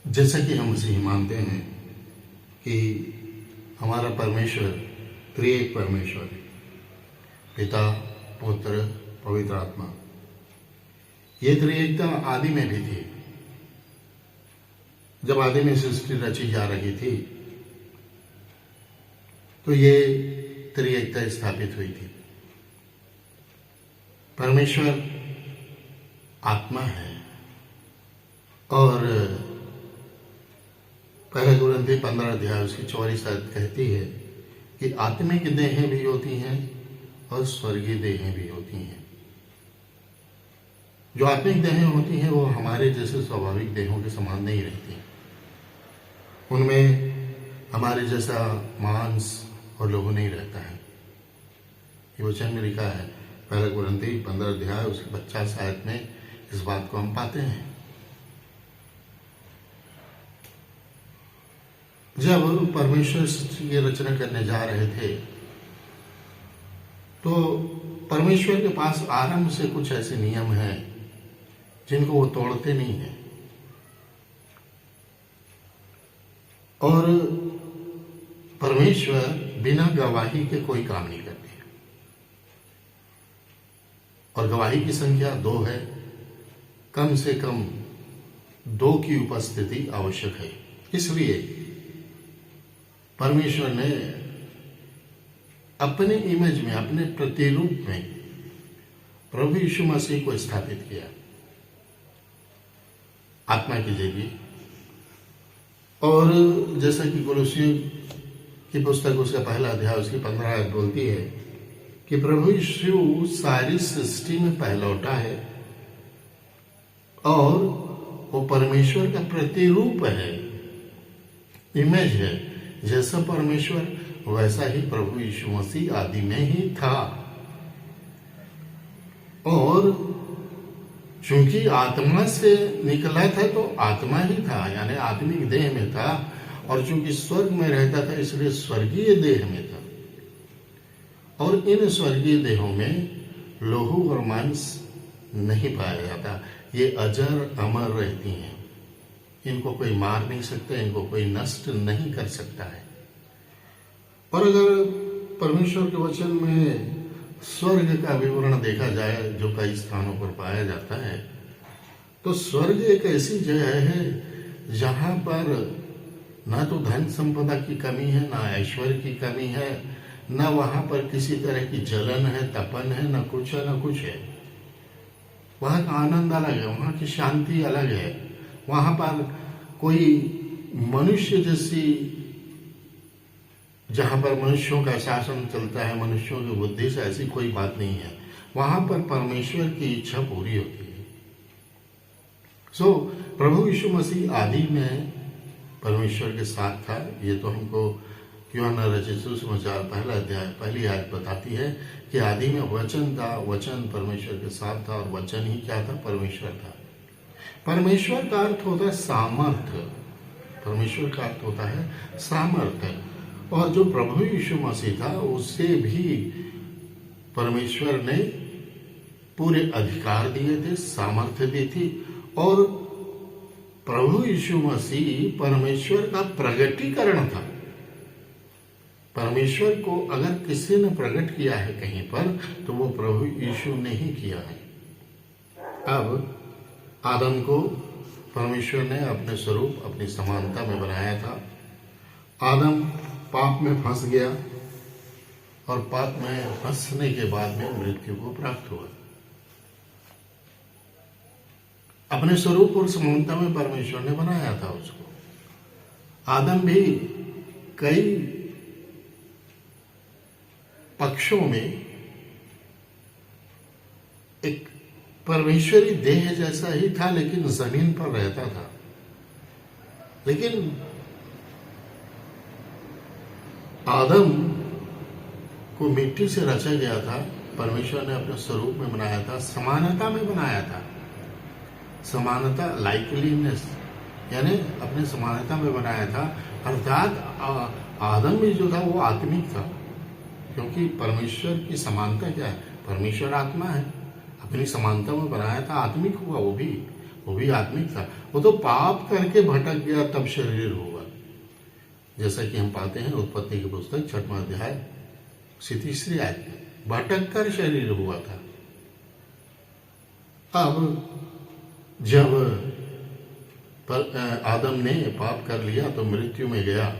जैसा कि हम मसीही मानते हैं कि हमारा परमेश्वर त्रिएक परमेश्वर है, पिता, पुत्र, पवित्र आत्मा। ये त्रिएकता आदि में भी थी। जब आदि में सृष्टि रची जा रही थी तो ये त्रिएकता स्थापित हुई थी। परमेश्वर आत्मा है और पहले कुरिन्थी 15 अध्याय उसकी 44 आयत कहती है कि आत्मिक देहें भी होती हैं और स्वर्गीय देहें भी होती हैं। जो आत्मिक देहें होती हैं वो हमारे जैसे स्वाभाविक देहों के समान नहीं रहती। उनमें हमारे जैसा मांस और लोहू नहीं रहता है। ये वचन में लिखा है पहले कुरिन्थी 15 अध्याय उसके 50 आयत में इस बात को हम पाते हैं। जब परमेश्वर सृष्टि की रचना करने जा रहे थे तो परमेश्वर के पास आरंभ से कुछ ऐसे नियम हैं जिनको वो तोड़ते नहीं हैं और परमेश्वर बिना गवाही के कोई काम नहीं करते। और गवाही की संख्या 2 है। कम से कम 2 की उपस्थिति आवश्यक है। इसलिए परमेश्वर ने अपने इमेज में, अपने प्रतिरूप में प्रभु यीशु मसीह को स्थापित किया आत्मा के जरिए। और जैसा कि कुलुस्सियों की पुस्तक उसका पहला अध्याय उसकी 15 आयत बोलती है कि प्रभु यीशु सारी सृष्टि में पहलौठा है और वो परमेश्वर का प्रतिरूप है, इमेज है। जैसा परमेश्वर वैसा ही प्रभु यीशु मसीह आदि में ही था। और चूंकि आत्मा से निकला था तो आत्मा ही था, यानी आत्मिक देह में था। और चूंकि स्वर्ग में रहता था इसलिए स्वर्गीय देह में था। और इन स्वर्गीय देहों में लोहू और मांस नहीं पाया जाता। ये अजर अमर रहती हैं। इनको कोई मार नहीं सकता, इनको कोई नष्ट नहीं कर सकता है। और अगर परमेश्वर के वचन में स्वर्ग का विवरण देखा जाए जो कई स्थानों पर पाया जाता है तो स्वर्ग एक ऐसी जगह है जहां पर ना तो धन संपदा की कमी है, ना ऐश्वर्य की कमी है, ना वहां पर किसी तरह की जलन है, तपन है, ना कुछ है, ना कुछ है। वहां का आनंद अलग है, वहां की शांति अलग है। वहां पर कोई मनुष्य जैसी, जहां पर मनुष्यों का शासन चलता है, मनुष्यों की बुद्धि से ऐसी कोई बात नहीं है। वहां पर परमेश्वर की इच्छा पूरी होती है। प्रभु यीशु मसीह आदि में परमेश्वर के साथ था। ये तो हमको यूहन्ना रचित सुसमाचार पहला अध्याय पहली आयत बताती है कि आदि में वचन था, वचन परमेश्वर के साथ था और वचन ही क्या था? परमेश्वर था। परमेश्वर का अर्थ होता है सामर्थ्य। परमेश्वर का अर्थ होता है सामर्थ्य। और जो प्रभु यीशु मसीह था उसे भी परमेश्वर ने पूरे अधिकार दिए थे, सामर्थ्य दी थी। और प्रभु यीशु मसीह परमेश्वर का प्रगटीकरण था। परमेश्वर को अगर किसी ने प्रकट किया है कहीं पर तो वो प्रभु यीशु ने ही किया है। अब आदम को परमेश्वर ने अपने स्वरूप, अपनी समानता में बनाया था। आदम पाप में फंस गया और पाप में फंसने के बाद में मृत्यु को प्राप्त हुआ। अपने स्वरूप और समानता में परमेश्वर ने बनाया था उसको। आदम भी कई पक्षों में एक परमेश्वरी देह जैसा ही था, लेकिन जमीन पर रहता था। लेकिन आदम को मिट्टी से रचा गया था, परमेश्वर ने अपने स्वरूप में बनाया था, समानता में बनाया था। समानता, लाइकलीनेस, यानी अपने समानता में बनाया था। अर्थात आदम भी जो था वो आत्मिक था, क्योंकि परमेश्वर की समानता क्या है? परमेश्वर आत्मा है, अपनी समानता में बनाया था, आत्मिक हुआ। वो भी वो भी आत्मिक था। वो तो पाप करके भटक गया तब शरीर हुआ, जैसा कि हम पाते हैं उत्पत्ति की पुस्तक 6वां अध्याय 3 आयत में, भटक कर शरीर हुआ था। अब जब आदम ने पाप कर लिया तो मृत्यु में गया,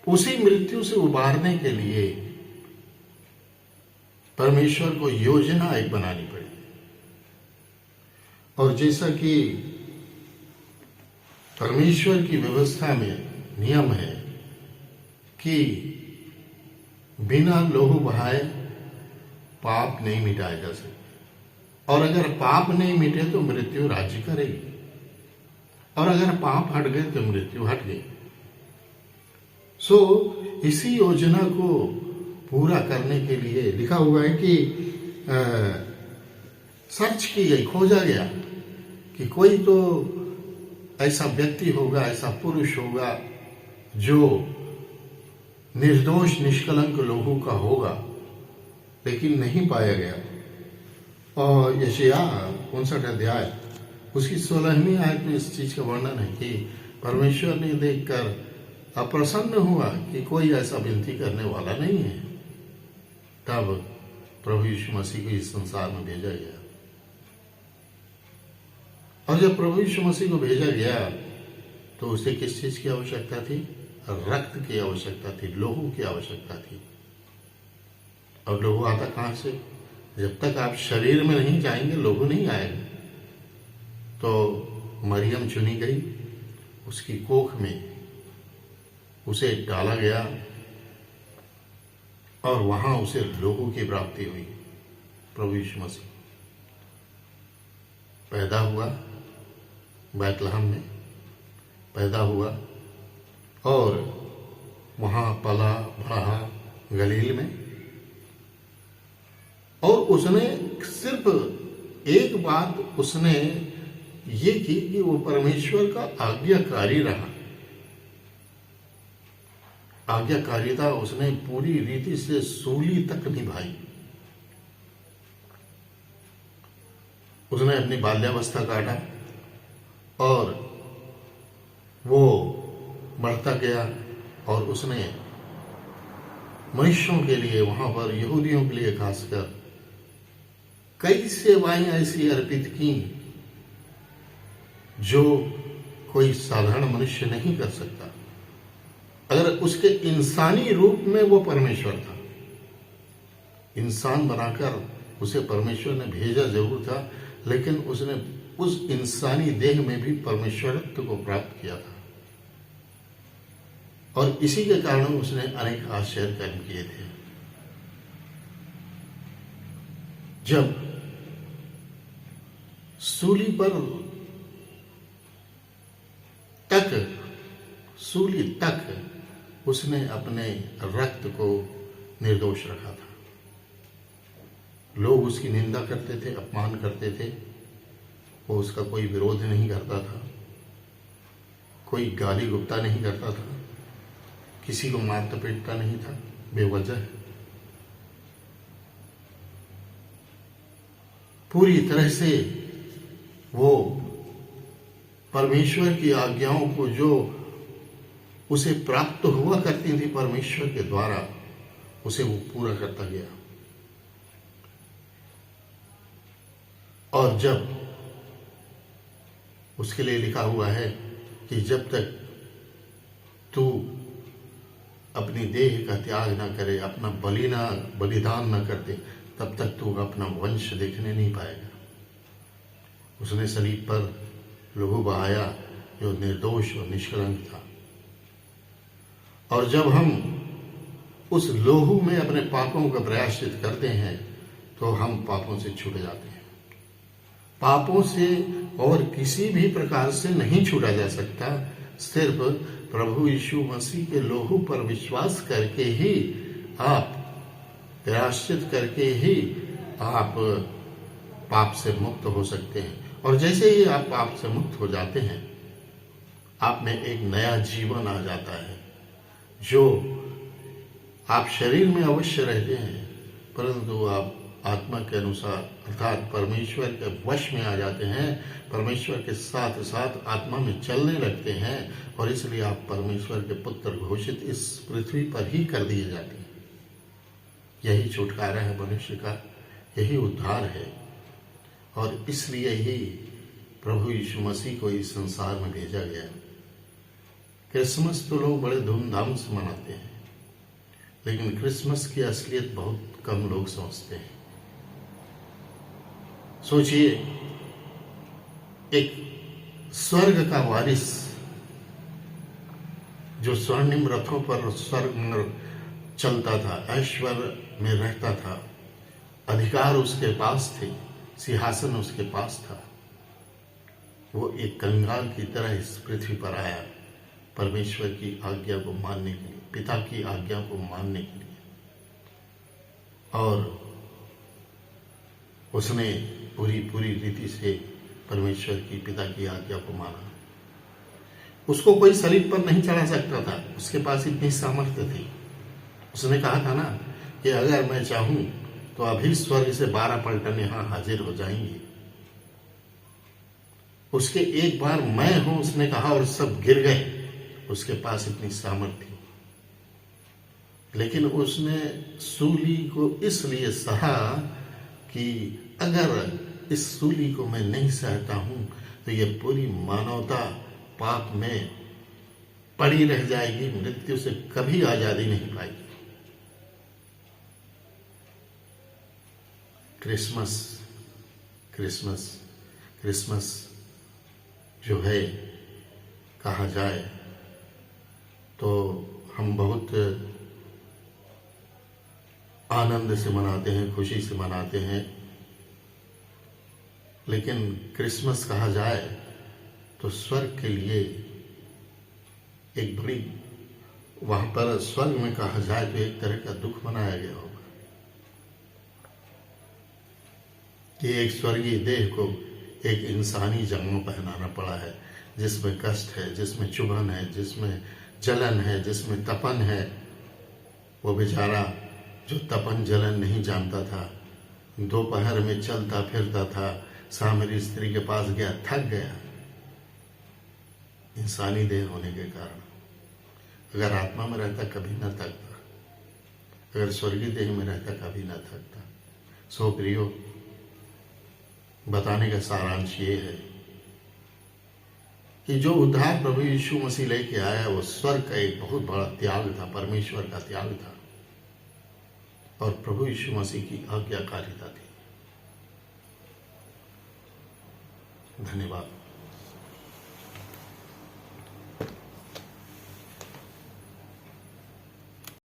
उसी मृत्यु से उबारने के लिए परमेश्वर को योजना एक बनानी पड़ी। और जैसा कि परमेश्वर की व्यवस्था में नियम है कि बिना लहू बहाए पाप नहीं मिटाया जा सकता, और अगर पाप नहीं मिटे तो मृत्यु राज्य करेगी, और अगर पाप हट गए तो मृत्यु हट गई। इसी योजना को पूरा करने के लिए लिखा हुआ है कि सर्च की गई, खोजा गया कि कोई तो ऐसा व्यक्ति होगा, ऐसा पुरुष होगा जो निर्दोष निष्कलंक लोगों का होगा, लेकिन नहीं पाया गया। और यशायाह 59 अध्याय उसकी 16वीं आयत में इस चीज का वर्णन है कि परमेश्वर ने देखकर अप्रसन्न हुआ कि कोई ऐसा विनती करने वाला नहीं है। तब प्रभु यीशु मसीह को इस संसार में भेजा गया, और जब प्रभु यीशु मसीह को भेजा गया तो उसे किस चीज की आवश्यकता थी? रक्त की आवश्यकता थी, लोहू की आवश्यकता थी। और लोहू आता कहां से? जब तक आप शरीर में नहीं जाएंगे लोहू नहीं आएगा। तो मरियम चुनी गई, उसकी कोख में उसे डाला गया और वहां उसे लोहू की प्राप्ति हुई। प्रभु यीशु मसीह पैदा हुआ, बैतलहम में पैदा हुआ और वहां पला बढ़ा गलील में। और उसने सिर्फ एक बात उसने ये की कि वो परमेश्वर का आज्ञाकारी रहा। आज्ञाकारिता उसने पूरी रीति से सूली तक निभाई। उसने अपनी बाल्यावस्था काटा और वो बढ़ता गया, और उसने मनुष्यों के लिए, वहां पर यहूदियों के लिए खासकर कई सेवाएं ऐसी अर्पित की जो कोई साधारण मनुष्य नहीं कर सकता। अगर उसके इंसानी रूप में वो परमेश्वर था, इंसान बनाकर उसे परमेश्वर ने भेजा जरूर था, लेकिन उसने उस इंसानी देह में भी परमेश्वरत्व को प्राप्त किया था। और इसी के कारण उसने अनेक आश्चर्य कर्म किए थे। जब सूली तक उसने अपने रक्त को निर्दोष रखा था। लोग उसकी निंदा करते थे, अपमान करते थे, वो उसका कोई विरोध नहीं करता था, कोई गाली गुप्ता नहीं करता था, किसी को मारता पीटता नहीं था बेवजह। पूरी तरह से वो परमेश्वर की आज्ञाओं को जो उसे प्राप्त हुआ करती थी परमेश्वर के द्वारा, उसे वो पूरा करता गया। और जब उसके लिए लिखा हुआ है कि जब तक तू अपनी देह का त्याग ना करे, अपना बलिदान ना करते, तब तक तू अपना वंश देखने नहीं पाएगा। उसने सलीब पर लहू बहाया जो निर्दोष और निष्कलंक था। और जब हम उस लोहू में अपने पापों का प्रायश्चित करते हैं तो हम पापों से छूट जाते हैं। पापों से और किसी भी प्रकार से नहीं छूटा जा सकता, सिर्फ प्रभु यीशु मसीह के लोहू पर विश्वास करके ही आप, प्रायश्चित करके ही आप पाप से मुक्त हो सकते हैं। और जैसे ही आप पाप से मुक्त हो जाते हैं, आप में एक नया जीवन आ जाता है, जो आप शरीर में अवश्य रहते हैं, परंतु आप आत्मा के अनुसार अर्थात परमेश्वर के वश में आ जाते हैं, परमेश्वर के साथ साथ आत्मा में चलने लगते हैं, और इसलिए आप परमेश्वर के पुत्र घोषित इस पृथ्वी पर ही कर दिए जाते हैं। यही छुटकारा है मनुष्य का, यही उद्धार है, और इसलिए ही प्रभु यीशु मसीह को इस संसार में भेजा गया। क्रिसमस तो लोग बड़े धूमधाम से मनाते हैं, लेकिन क्रिसमस की असलियत बहुत कम लोग समझते हैं। सोचिए, एक स्वर्ग का वारिस जो स्वर्णिम रथों पर स्वर्ग में चलता था, ऐश्वर्य में रहता था, अधिकार उसके पास थे, सिंहासन उसके पास था, वो एक कंगाल की तरह इस पृथ्वी पर आया परमेश्वर की आज्ञा को मानने के लिए, पिता की आज्ञा को मानने के लिए, और उसने पूरी रीति से परमेश्वर की, पिता की आज्ञा को माना। उसको कोई सलीब पर नहीं चढ़ा सकता था, उसके पास इतनी सामर्थ्य थी। उसने कहा था ना कि अगर मैं चाहूं तो अभी स्वर्ग से 12 पलटन यहां हाजिर हो जाएंगे। उसके एक बार मैं हूं उसने कहा, और सब गिर गए। उसके पास इतनी सामर्थ्य, लेकिन उसने सूली को इसलिए सहा कि अगर इस सूली को मैं नहीं सहता हूं तो ये पूरी मानवता पाप में पड़ी रह जाएगी, मृत्यु से कभी आजादी नहीं पाएगी। क्रिसमस क्रिसमस क्रिसमस जो है, कहा जाए तो हम बहुत आनंद से मनाते हैं, खुशी से मनाते हैं, लेकिन क्रिसमस कहा जाए तो स्वर्ग के लिए एक बड़ी, वहां पर स्वर्ग में कहा जाए तो एक तरह का दुख मनाया गया होगा कि एक स्वर्गीय देह को एक इंसानी जन्म पहनाना पड़ा है, जिसमें कष्ट है, जिसमें चुभन है, जिसमें जलन है, जिसमें तपन है। वो बेचारा जो तपन जलन नहीं जानता था, दोपहर में चलता फिरता था, सामरी स्त्री के पास गया, थक गया इंसानी देह होने के कारण। अगर आत्मा में रहता कभी न थकता, अगर स्वर्गीय देह में रहता कभी न थकता। सो प्रियो, बताने का सारांश ये है कि जो उद्धार प्रभु यीशु मसीह लेके आया वो स्वर्ग का एक बहुत बड़ा त्याग था, परमेश्वर का त्याग था, और प्रभु यीशु मसीह की आज्ञाकारिता थी। धन्यवाद।